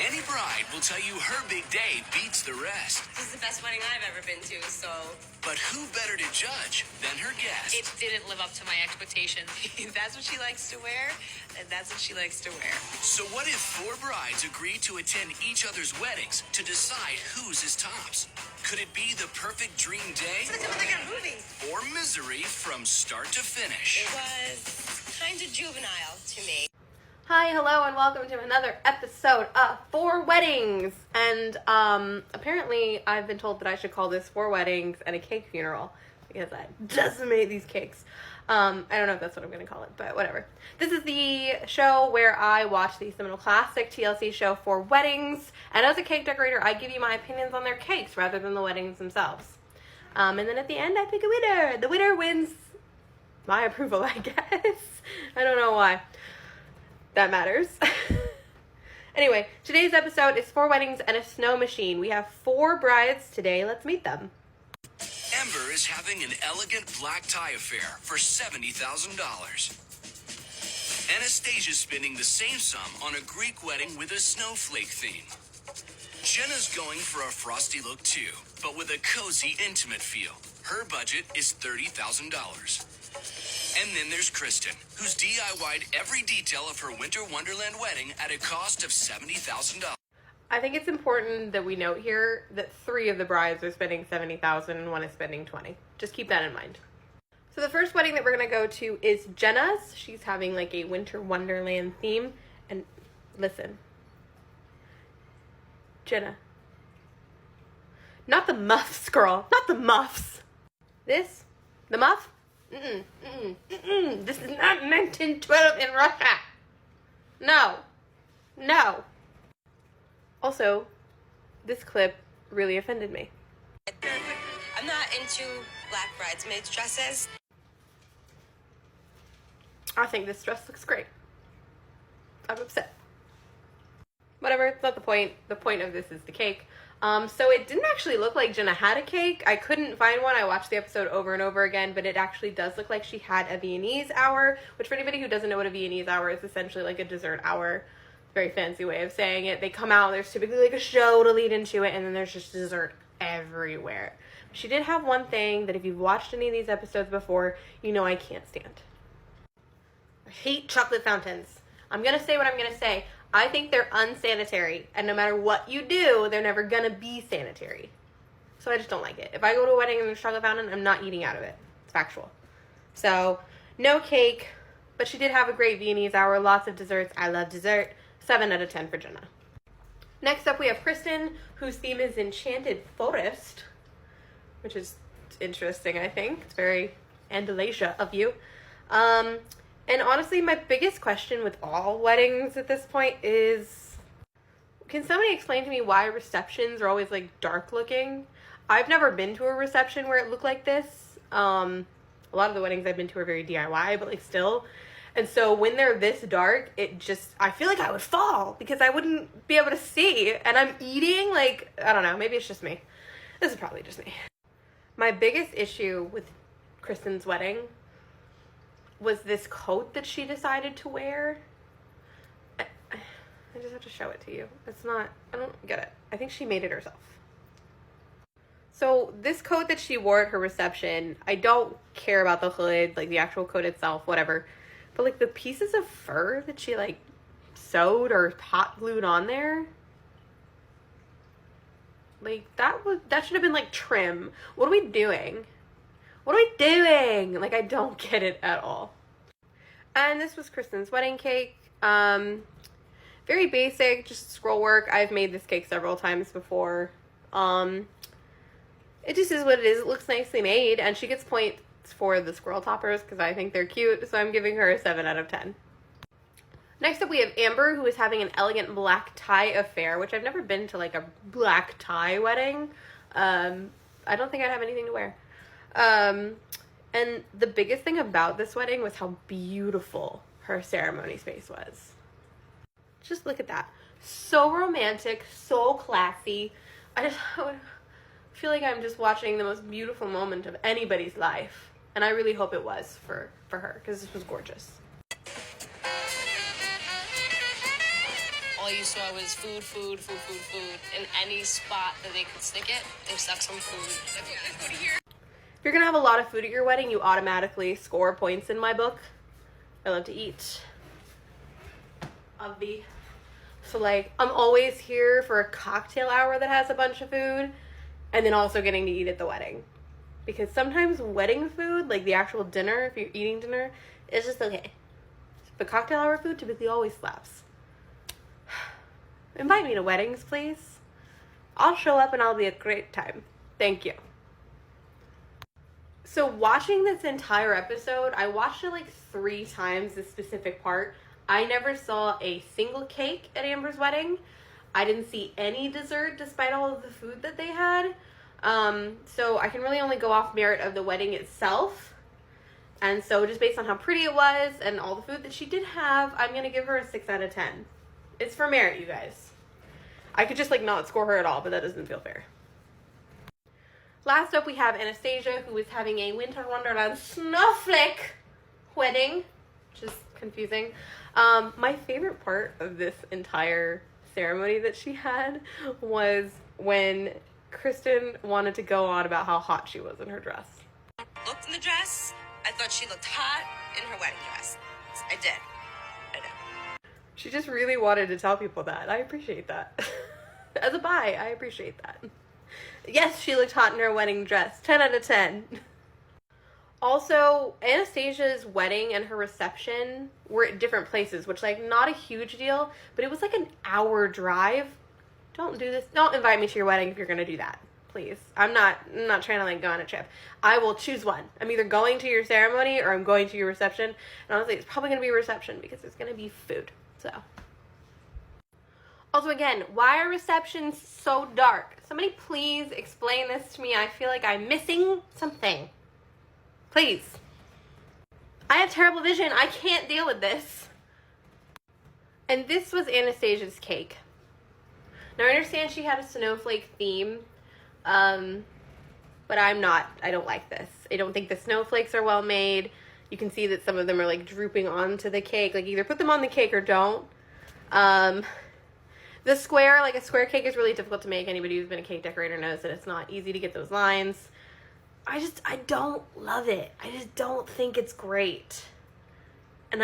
Any bride will tell you her big day beats the rest. This is the best wedding I've ever been to, so... But who better to judge than her guest? It didn't live up to my expectations. That's what she likes to wear, and that's what she likes to wear. So what if 4 brides agree to attend each other's weddings to decide whose is tops? Could it be the perfect dream day? It's like a movie. Or misery from start to finish? It was kind of juvenile to me. Hi, hello, and welcome to another episode of 4 Weddings. And apparently I've been told that I should call this 4 Weddings and a Cake Funeral because I decimate these cakes. I don't know if that's what I'm going to call it, but whatever. This is the show where I watch the seminal classic TLC show 4 Weddings, and as a cake decorator, I give you my opinions on their cakes rather than the weddings themselves. And then at the end, I pick a winner. The winner wins my approval, I guess. I don't know why that matters. Anyway, today's episode is 4 Weddings and a Snow Machine. We have 4 brides today. Let's meet them. Ember is having an elegant black tie affair for $70,000. Anastasia's spending the same sum on a Greek wedding with a snowflake theme. Jenna's going for a frosty look too, but with a cozy, intimate feel. Her budget is $30,000. And then there's Kristen, who's DIY'd every detail of her Winter Wonderland wedding at a cost of $70,000. I think it's important that we note here that 3 of the brides are spending $70,000 and 1 is spending $20,000. Just keep that in mind. So the first wedding that we're going to go to is Jenna's. She's having like a Winter Wonderland theme. And listen, Jenna, not the muffs, girl, not the muffs. The muff? This is not 1912 in Russia. No. Also, this clip really offended me. I'm not into black bridesmaids dresses. I think this dress looks great. I'm upset. Whatever, it's not the point. The point of this is the cake. So it didn't actually look like Jenna had a cake. I couldn't find one. I watched the episode over and over again, but it actually does look like she had a Viennese hour, which for anybody who doesn't know what a Viennese hour is, essentially like a dessert hour. Very fancy way of saying it. They come out, there's typically like a show to lead into it, and then there's just dessert everywhere. She did have one thing that if you've watched any of these episodes before, you know I can't stand. I hate chocolate fountains. I'm gonna say what I'm gonna say. I think they're unsanitary, and no matter what you do, they're never gonna be sanitary. So I just don't like it. If I go to a wedding and there's a chocolate fountain, I'm not eating out of it. It's factual. So, no cake, but she did have a great Viennese hour, lots of desserts. I love dessert. 7 out of 10 for Jenna. Next up, we have Kristen, whose theme is Enchanted Forest, which is interesting, I think. It's very Andalasia of you. And honestly, my biggest question with all weddings at this point is, can somebody explain to me why receptions are always like dark looking? I've never been to a reception where it looked like this. A lot of the weddings I've been to are very DIY, but like still. And so when they're this dark, I feel like I would fall because I wouldn't be able to see. And I'm eating, like, I don't know, maybe it's just me. This is probably just me. My biggest issue with Kristen's wedding was this coat that she decided to wear. I just have to show it to you. I don't get it. I think she made it herself. So this coat that she wore at her reception, I don't care about the hood, like the actual coat itself, whatever. But like the pieces of fur that she like sewed or hot glued on there, like that should have been like trim. What are we doing? Like I don't get it at all. And this was Kristen's wedding cake. Very basic, just scroll work. I've made this cake several times before. It just is what it is. It looks nicely made, and she gets points for the squirrel toppers because I think they're cute, so I'm giving her a 7 out of 10. Next up, we have Amber, who is having an elegant black tie affair, which I've never been to like a black tie wedding. I don't think I'd have anything to wear. And the biggest thing about this wedding was how beautiful her ceremony space was. Just look at that. So romantic, so classy. I feel like I'm just watching the most beautiful moment of anybody's life. And I really hope it was for her, because this was gorgeous. All all you saw was food, food, food, food, food. In any spot that they could stick it, they stuck some food. Okay, let's go to here. If you're gonna have a lot of food at your wedding, you automatically score points in my book. I love to eat. Obvi. So like, I'm always here for a cocktail hour that has a bunch of food, and then also getting to eat at the wedding. Because sometimes wedding food, like the actual dinner, if you're eating dinner, is just okay. But cocktail hour food typically always slaps. Invite me to weddings, please. I'll show up and I'll be a great time. Thank you. So watching this entire episode, I watched it like 3 times, this specific part. I never saw a single cake at Amber's wedding. I didn't see any dessert despite all of the food that they had. So I can really only go off merit of the wedding itself. And so just based on how pretty it was and all the food that she did have, I'm going to give her a 6 out of 10. It's for merit, you guys. I could just like not score her at all, but that doesn't feel fair. Last up, we have Anastasia, who is having a Winter Wonderland snowflake wedding, which is confusing. My favorite part of this entire ceremony that she had was when Kristen wanted to go on about how hot she was in her dress. Looked in the dress. I thought she looked hot in her wedding dress. I did. She just really wanted to tell people that. I appreciate that. As a bi, I appreciate that. Yes, she looked hot in her wedding dress. 10 out of 10. Also, Anastasia's wedding and her reception were at different places, which, like, not a huge deal, but it was like an hour drive. Don't do this. Don't invite me to your wedding if you're going to do that. Please. I'm not trying to, like, go on a trip. I will choose one. I'm either going to your ceremony or I'm going to your reception. And honestly, it's probably going to be a reception because there's going to be food. So. Also, again, why are receptions so dark? Somebody please explain this to me. I feel like I'm missing something. Please. I have terrible vision. I can't deal with this. And this was Anastasia's cake. Now, I understand she had a snowflake theme, but I don't like this. I don't think the snowflakes are well made. You can see that some of them are like drooping onto the cake. Like either put them on the cake or don't. The square, like a square cake is really difficult to make. Anybody who's been a cake decorator knows that it's not easy to get those lines. I don't love it. I just don't think it's great. And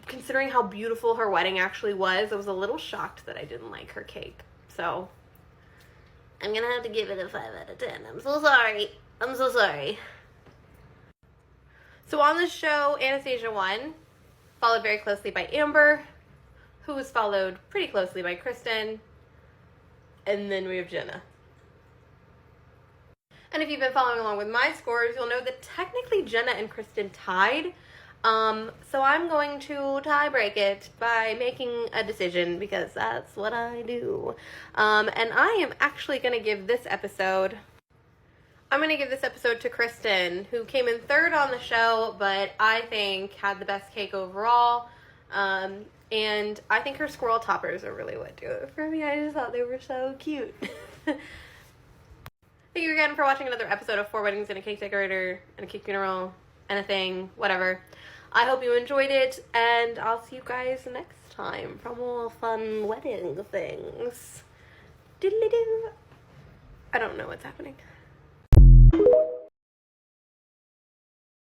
considering how beautiful her wedding actually was, I was a little shocked that I didn't like her cake. So, I'm gonna have to give it a 5 out of 10. I'm so sorry. I'm so sorry. So on the show, Anastasia won, followed very closely by Amber, who was followed pretty closely by Kristen, and then we have Jenna. And if you've been following along with my scores, you'll know that technically Jenna and Kristen tied. So I'm going to tie break it by making a decision because that's what I do. And I am actually going to give this episode... I'm going to give this episode to Kristen, who came in 3rd on the show, but I think had the best cake overall. And I think her squirrel toppers are really what do it for me. I just thought they were so cute. Thank you again for watching another episode of 4 Weddings and a Cake Decorator and a Cake Funeral and a thing, whatever. I hope you enjoyed it, and I'll see you guys next time for more fun wedding things. Diddly-doo. I don't know what's happening.